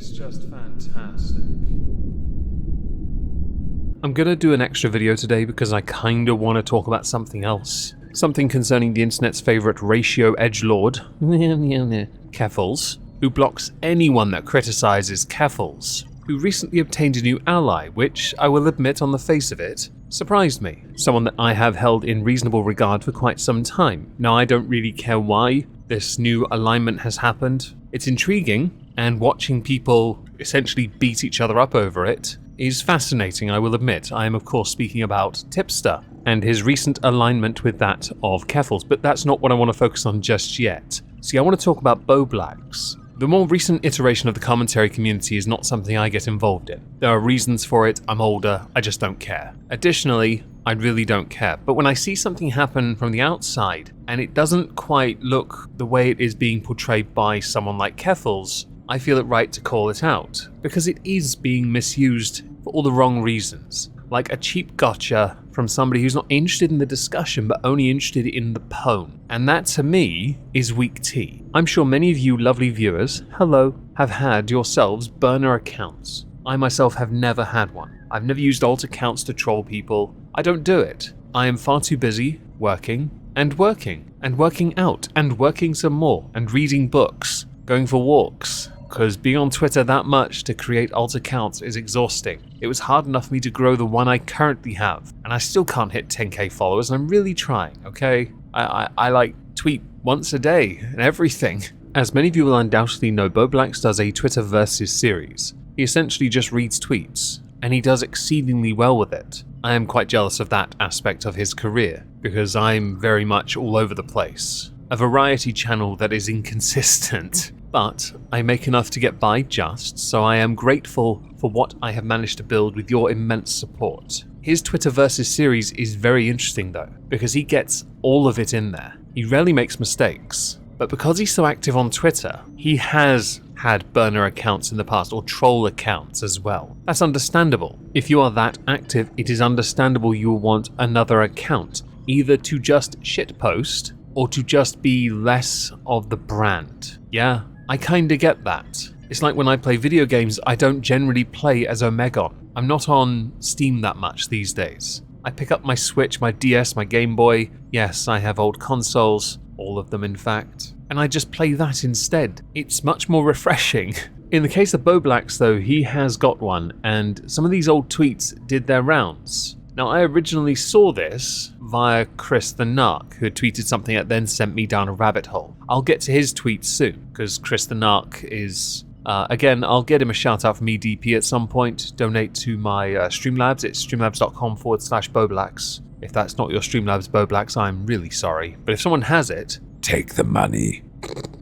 is just fantastic. I'm gonna do an extra video today because I kinda want to talk about something else. Something concerning the internet's favourite ratio edgelord, Keffals, who blocks anyone that criticises Keffals, who recently obtained a new ally, which, I will admit on the face of it, surprised me. Someone that I have held in reasonable regard for quite some time. Now, I don't really care why this new alignment has happened. It's intriguing, and watching people essentially beat each other up over it is fascinating, I will admit. I am of course speaking about Tipster and his recent alignment with that of Keffals, but that's not what I want to focus on just yet. See, I want to talk about Bowblax. The more recent iteration of the commentary community is not something I get involved in. There are reasons for it, I'm older, I just don't care. Additionally, I really don't care, but when I see something happen from the outside and it doesn't quite look the way it is being portrayed by someone like Keffals, I feel it right to call it out, because it is being misused for all the wrong reasons. Like a cheap gotcha from somebody who's not interested in the discussion but only interested in the pwn. And that to me is weak tea. I'm sure many of you lovely viewers, hello, have had yourselves burner accounts. I myself have never had one. I've never used alt accounts to troll people. I don't do it. I am far too busy working and working and working out and working some more and reading books, going for walks. Because being on Twitter that much to create alt accounts is exhausting. It was hard enough for me to grow the one I currently have, and I still can't hit 10k followers, and I'm really trying, okay? I like tweet once a day and everything. As many of you will undoubtedly know, Bowblax does a Twitter Versus series. He essentially just reads tweets, and he does exceedingly well with it. I am quite jealous of that aspect of his career, because I'm very much all over the place. A variety channel that is inconsistent. But I make enough to get by just, so I am grateful for what I have managed to build with your immense support. His Twitter Versus series is very interesting though, because he gets all of it in there. He rarely makes mistakes, but because he's so active on Twitter, he has had burner accounts in the past, or troll accounts as well. That's understandable. If you are that active, it is understandable you will want another account, either to just shitpost, or to just be less of the brand. Yeah. I kinda get that. It's like when I play video games, I don't generally play as Omegon. I'm not on Steam that much these days. I pick up my Switch, my DS, my Game Boy. Yes, I have old consoles, all of them in fact, and I just play that instead. It's much more refreshing. In the case of Bowblax though, he has got one, and some of these old tweets did their rounds. Now, I originally saw this via Chris the Narc, who had tweeted something that then sent me down a rabbit hole. I'll get to his tweets soon, because Chris the Narc is... again, I'll get him a shout out from EDP at some point. Donate to my Streamlabs. It's streamlabs.com/Bowblax. If that's not your Streamlabs Bowblax, I'm really sorry. But if someone has it, take the money.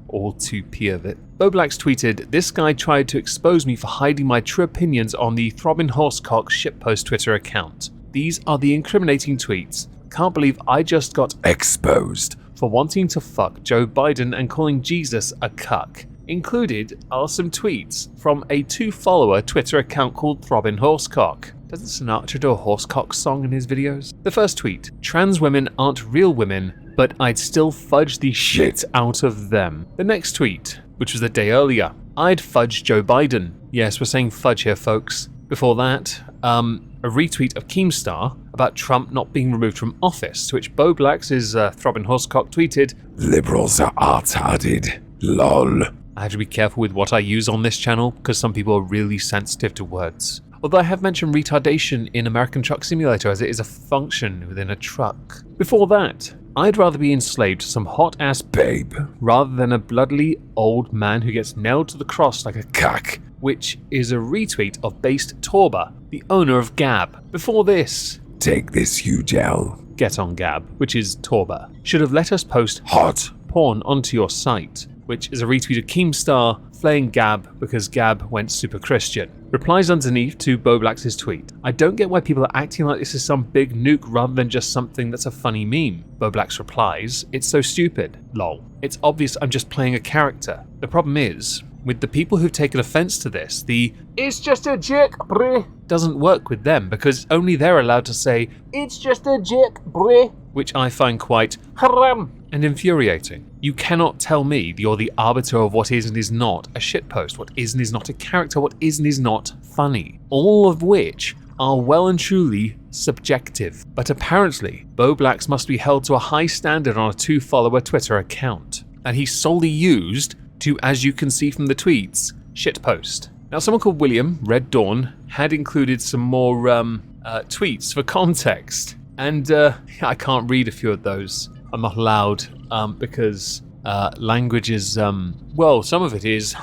All 2p of it. Bowblax tweeted, "This guy tried to expose me for hiding my true opinions on the Throbbing Horsecock shitpost Twitter account. These are the incriminating tweets. Can't believe I just got exposed for wanting to fuck Joe Biden and calling Jesus a cuck. Included are some tweets from a 2-follower Twitter account called Throbbing Horsecock." Doesn't Sinatra do a horsecock song in his videos? The first tweet, "Trans women aren't real women, but I'd still fudge the shit out of them." The next tweet, which was a day earlier, "I'd fudge Joe Biden." Yes, we're saying fudge here, folks. Before that, a retweet of Keemstar about Trump not being removed from office, to which Bowblax's Throbbing Horsecock tweeted, "Liberals are retarded. LOL." I have to be careful with what I use on this channel, because some people are really sensitive to words. Although I have mentioned retardation in American Truck Simulator, as it is a function within a truck. Before that, "I'd rather be enslaved to some hot-ass babe rather than a bloodily old man who gets nailed to the cross like a cuck," which is a retweet of Based Torba, the owner of Gab. Before this, "Take this, you gel. Get on Gab," which is Torba. "Should have let us post hot porn onto your site," which is a retweet of Keemstar flaying Gab because Gab went super Christian. Replies underneath to Bowblax's tweet, "I don't get why people are acting like this is some big nuke rather than just something that's a funny meme." Bowblax replies, "It's so stupid. Lol. It's obvious I'm just playing a character. The problem is, with the people who've taken offense to this, the 'it's just a joke, bruh' doesn't work with them, because only they're allowed to say 'it's just a joke, bruh', which I find quite haram." and infuriating. You cannot tell me you're the arbiter of what is and is not a shitpost, what is and is not a character, what is and is not funny. All of which are well and truly subjective. But apparently, Bowblax must be held to a high standard on a 2-follower Twitter account that he solely used to, as you can see from the tweets, shitpost. Now, someone called William, Red Dawn, had included some more tweets for context, and I can't read a few of those. I'm not allowed because language is, well, some of it is,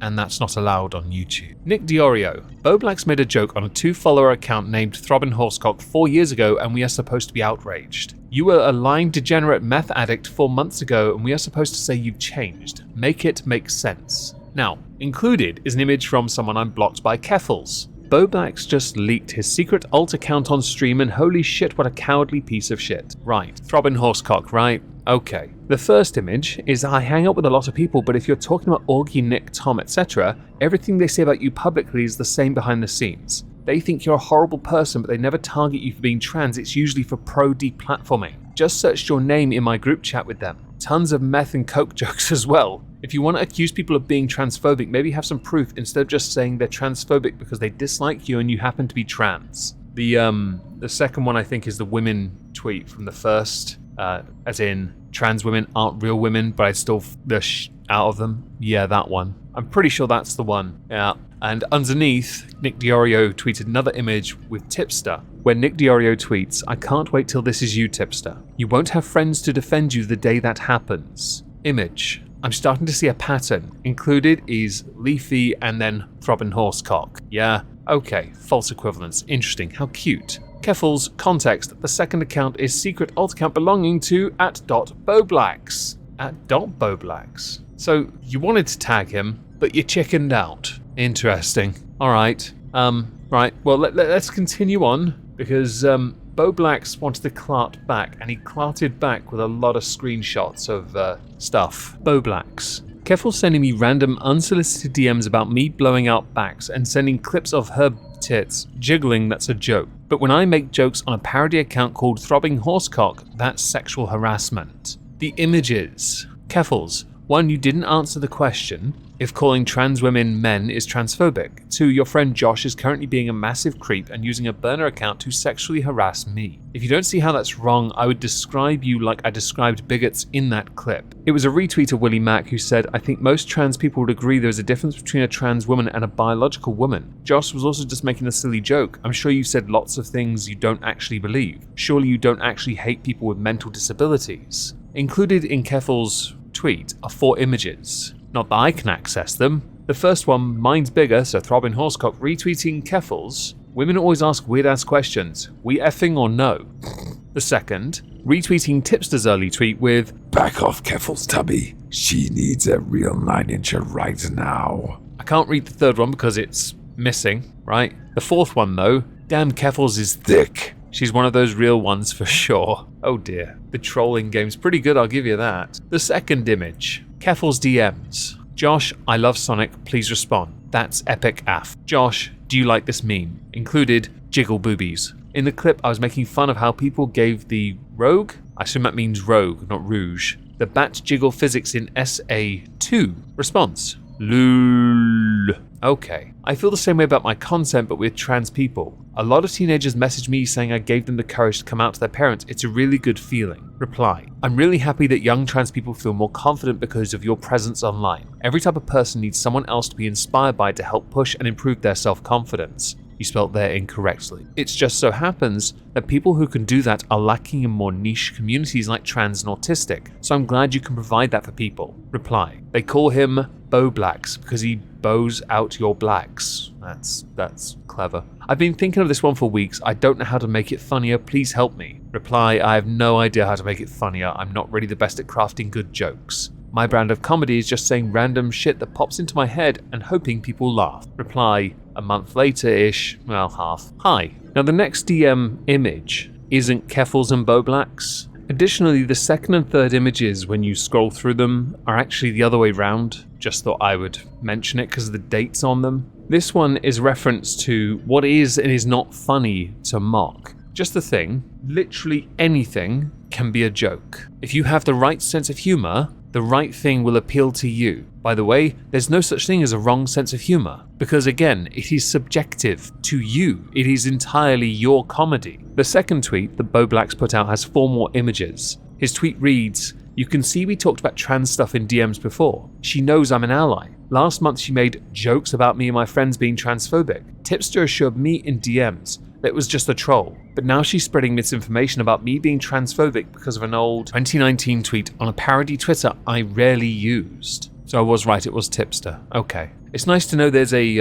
and that's not allowed on YouTube. Nick Diorio. Bowblax made a joke on a 2-follower account named Throbbing Horsecock 4 years ago, and we are supposed to be outraged. You were a lying degenerate meth addict 4 months ago, and we are supposed to say you've changed. Make it make sense. Now, included is an image from someone I'm blocked by Keffals. Bowblax just leaked his secret alt account on stream, and holy shit, what a cowardly piece of shit. Right, Throbbing Horsecock, right? Okay. The first image is I hang out with a lot of people, but if you're talking about Augie, Nick, Tom, etc., everything they say about you publicly is the same behind the scenes. They think you're a horrible person, but they never target you for being trans. It's usually for pro-deplatforming. Just searched your name in my group chat with them. Tons of meth and coke jokes as well. If you want to accuse people of being transphobic, maybe have some proof instead of just saying they're transphobic because they dislike you and you happen to be trans. The second one I think is the women tweet from the first, as in trans women aren't real women, but I still the out of them. Yeah, that one. I'm pretty sure that's the one. Yeah. And underneath, Nick Diorio tweeted another image with Tipster, where Nick Diorio tweets, I can't wait till this is you, Tipster. You won't have friends to defend you the day that happens. Image. I'm starting to see a pattern. Included is Leafy and then Throbbing Horsecock. Yeah, okay, false equivalence. Interesting, how cute. Keffals, context, the second account is secret alt account belonging to @Bowblax. @Bowblax. So you wanted to tag him, but you chickened out. Interesting. Alright, right, well let's continue on, because Bowblax wanted to clart back, and he clarted back with a lot of screenshots of stuff. Bowblax. Keffals sending me random unsolicited DMs about me blowing out backs and sending clips of her tits jiggling, that's a joke. But when I make jokes on a parody account called Throbbing Horsecock, that's sexual harassment. The images. Keffals. 1, you didn't answer the question if calling trans women men is transphobic. 2, your friend Josh is currently being a massive creep and using a burner account to sexually harass me. If you don't see how that's wrong, I would describe you like I described bigots in that clip. It was a retweet of Willie Mack who said, I think most trans people would agree there is a difference between a trans woman and a biological woman. Josh was also just making a silly joke. I'm sure you said lots of things you don't actually believe. Surely you don't actually hate people with mental disabilities. Included in Keffals' tweet are 4 images. Not that I can access them. The first one, mine's bigger, so Throbbing Horsecock retweeting Keffals. Women always ask weird ass questions. We effing or no? The second, retweeting Tipster's early tweet with, back off Keffals' tubby. She needs a real 9-incher right now. I can't read the third one because it's missing, right? The fourth one though, damn Keffals is thick. She's one of those real ones for sure. Oh dear. The trolling game's pretty good, I'll give you that. The second image. Keffals DMs. Josh, I love Sonic, please respond. That's epic af. Josh, do you like this meme? Included, jiggle boobies. In the clip, I was making fun of how people gave the rogue, I assume that means rogue, not rouge, the bat jiggle physics in SA2. Response. Lol. Okay. I feel the same way about my content, but with trans people. A lot of teenagers message me saying I gave them the courage to come out to their parents. It's a really good feeling. Reply. I'm really happy that young trans people feel more confident because of your presence online. Every type of person needs someone else to be inspired by to help push and improve their self-confidence. You spelt there incorrectly. It just so happens that people who can do that are lacking in more niche communities like trans and autistic, so I'm glad you can provide that for people. Reply. They call him Bowblax because he bows out your blacks. That's clever. I've been thinking of this one for weeks. I don't know how to make it funnier. Please help me. Reply. I have no idea how to make it funnier. I'm not really the best at crafting good jokes. My brand of comedy is just saying random shit that pops into my head and hoping people laugh. Reply. A month later-ish, well, half. Hi. Now the next DM image isn't Keffals and Bowblax. Additionally, the second and third images, when you scroll through them, are actually the other way round. Just thought I would mention it because of the dates on them. This one is reference to what is and is not funny to mock. Just the thing, literally anything can be a joke. If you have the right sense of humor, the right thing will appeal to you. By the way, there's no such thing as a wrong sense of humor, because again, it is subjective to you. It is entirely your comedy. The second tweet that Bowblax put out has 4 more images. His tweet reads, "You can see we talked about trans stuff in DMs before. She knows I'm an ally. Last month she made jokes about me and my friends being transphobic. Tipster assured me in DMs that it was just a troll. But now she's spreading misinformation about me being transphobic because of an old 2019 tweet on a parody Twitter I rarely used." So I was right, it was Tipster. Okay. It's nice to know there's a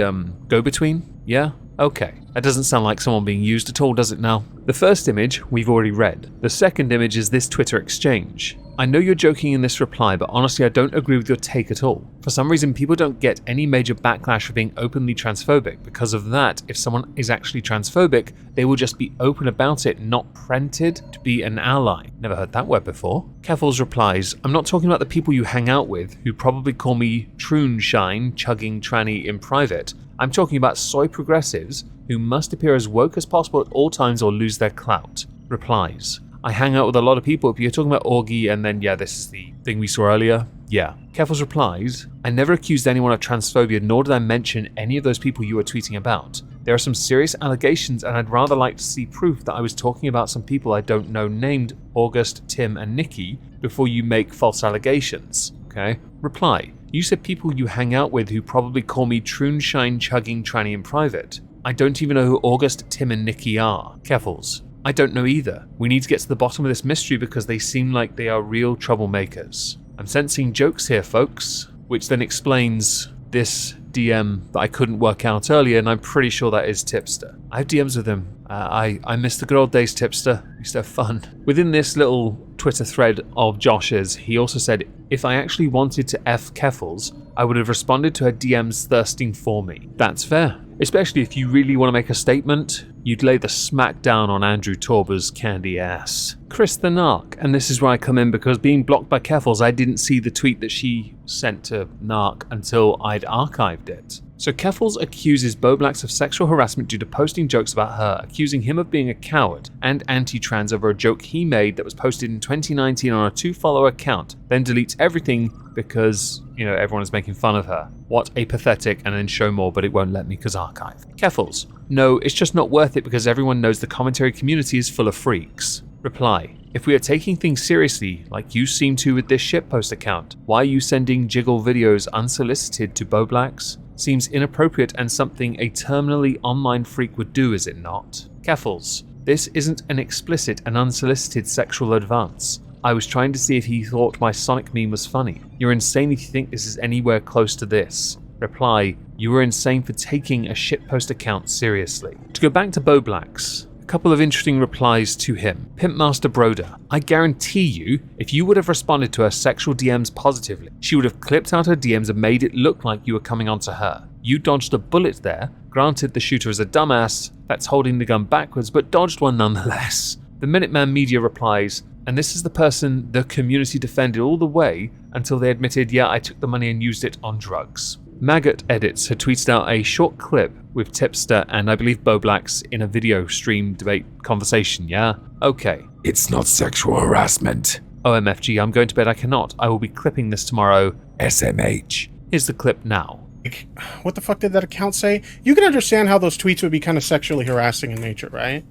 go-between. Yeah? Okay. That doesn't sound like someone being used at all, does it now? The first image we've already read. The second image is this Twitter exchange. "I know you're joking in this reply, but honestly I don't agree with your take at all. For some reason people don't get any major backlash for being openly transphobic. Because of that, if someone is actually transphobic, they will just be open about it, not printed to be an ally." Never heard that word before. Keffals replies, "I'm not talking about the people you hang out with, who probably call me troonshine chugging tranny in private. I'm talking about soy progressives who must appear as woke as possible at all times or lose their clout." Replies, "I hang out with a lot of people. If you're talking about Augie and then, yeah, this is the thing we saw earlier. Yeah." Keffals replies, "I never accused anyone of transphobia, nor did I mention any of those people you were tweeting about. There are some serious allegations and I'd rather like to see proof that I was talking about some people I don't know named August, Tim and Nikki before you make false allegations." Okay. Reply, "You said people you hang out with who probably call me troonshine chugging tranny in private. I don't even know who August, Tim and Nikki are." Keffals, "I don't know either. We need to get to the bottom of this mystery because they seem like they are real troublemakers. I'm sensing jokes here, folks." Which then explains this DM that I couldn't work out earlier, and I'm pretty sure that is Tipster. I have DMs with him. I miss the good old days, Tipster. We used to have fun. Within this little Twitter thread of Josh's, he also said, "If I actually wanted to F Keffals, I would have responded to her DMs thirsting for me." That's fair. Especially if you really want to make a statement, you'd lay the smack down on Andrew Torber's candy ass. Chris the Narc, and this is where I come in because being blocked by Keffals, I didn't see the tweet that she sent to Narc until I'd archived it. So Keffals accuses Bowblax of sexual harassment due to posting jokes about her, accusing him of being a coward and anti-trans over a joke he made that was posted in 2019 on a 2-follower account, then deletes everything because, everyone is making fun of her. What a pathetic, and then show more, but it won't let me because archive. Keffals, "No, it's just not worth it because everyone knows the commentary community is full of freaks." Reply, "If we are taking things seriously, like you seem to with this shitpost account, why are you sending jiggle videos unsolicited to Bowblax? Seems inappropriate and something a terminally online freak would do, is it not?" Keffals, "This isn't an explicit and unsolicited sexual advance. I was trying to see if he thought my Sonic meme was funny. You're insane if you think this is anywhere close to this." Reply, "You were insane for taking a shitpost account seriously." To go back to Bowblax, a couple of interesting replies to him. Pimpmaster Broder, "I guarantee you, if you would have responded to her sexual DMs positively, she would have clipped out her DMs and made it look like you were coming onto her. You dodged a bullet there. Granted, the shooter is a dumbass that's holding the gun backwards, but dodged one nonetheless." The Minuteman Media replies, "And this is the person the community defended all the way until they admitted, yeah, I took the money and used it on drugs." Maggot Edits had tweeted out a short clip with Tipster and I believe Bowblax in a video stream debate conversation, yeah? Okay. It's not sexual harassment. OMFG, I'm going to bed, I cannot. I will be clipping this tomorrow. SMH. Here's the clip now. What the fuck did that account say? You can understand how those tweets would be kind of sexually harassing in nature, right?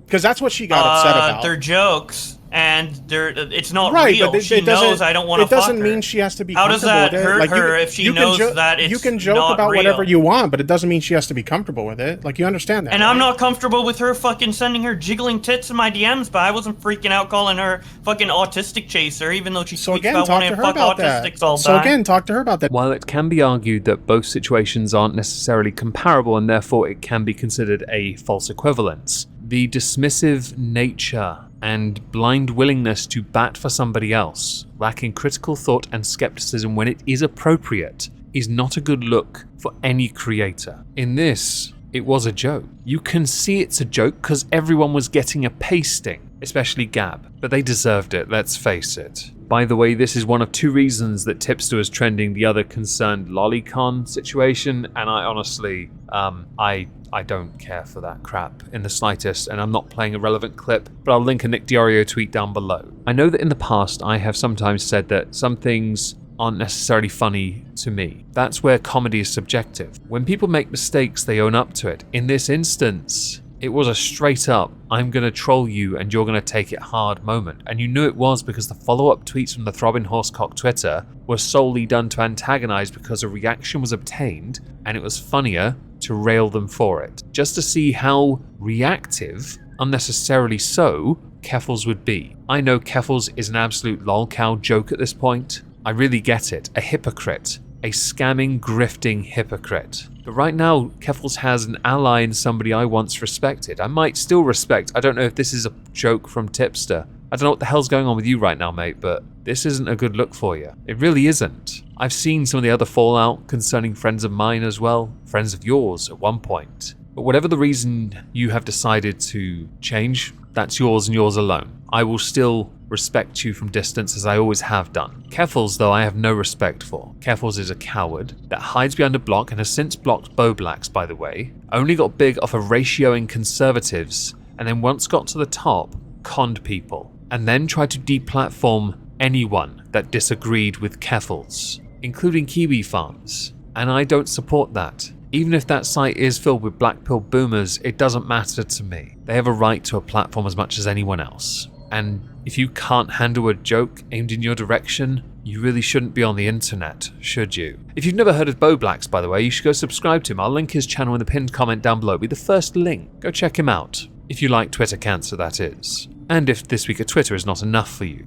Because that's what she got upset about. They're jokes, and it's not right, real. But she knows I don't want to fuck her. It doesn't mean she has to be How does comfortable that with it. hurt Like, her if she knows that it's You can joke not about real. whatever you want, but it doesn't mean she has to be comfortable with it. Like, you understand that, And right? I'm not comfortable with her fucking sending her jiggling tits in my DMs, but I wasn't freaking out calling her fucking autistic chaser, even though she speaks about wanting to fuck autistics all the time. So again, talk to her about that. While it can be argued that both situations aren't necessarily comparable and therefore it can be considered a false equivalence, the dismissive nature and blind willingness to bat for somebody else, lacking critical thought and skepticism when it is appropriate, is not a good look for any creator. In this, it was a joke. You can see it's a joke because everyone was getting a pasting. especially Gab, but they deserved it, let's face it. By the way, this is one of 2 reasons that Tipster was trending the other concerned lolicon situation, and I honestly, I don't care for that crap in the slightest, and I'm not playing a relevant clip, but I'll link a Nick Diorio tweet down below. I know that in the past I have sometimes said that some things aren't necessarily funny to me. That's where comedy is subjective. When people make mistakes, they own up to it. In this instance, it was a straight up, I'm gonna troll you and you're gonna take it hard moment. And you knew it was because the follow-up tweets from the Throbbing Horsecock Twitter were solely done to antagonize because a reaction was obtained and it was funnier to rail them for it. Just to see how reactive, unnecessarily so, Keffals would be. I know Keffals is an absolute lolcow joke at this point. I really get it. A hypocrite. A scamming, grifting hypocrite. But right now, Keffals has an ally in somebody I once respected. I might still respect. I don't know if this is a joke from Tipster. I don't know what the hell's going on with you right now, mate, but this isn't a good look for you. It really isn't. I've seen some of the other fallout concerning friends of mine as well. Friends of yours at one point. But whatever the reason you have decided to change, that's yours and yours alone. I will still respect you from distance as I always have done. Keffals, though, I have no respect for. Keffals is a coward that hides behind a block and has since blocked Bowblax, by the way. Only got big off of ratioing conservatives, and then once got to the top, conned people, and then tried to deplatform anyone that disagreed with Keffals, including Kiwi Farms. And I don't support that. Even if that site is filled with black pill boomers, it doesn't matter to me. They have a right to a platform as much as anyone else. And if you can't handle a joke aimed in your direction, you really shouldn't be on the internet, should you? If you've never heard of Bowblax, by the way, you should go subscribe to him. I'll link his channel in the pinned comment down below. It'll be the first link. Go check him out. If you like Twitter cancer, that is. And if This Week at Twitter is not enough for you,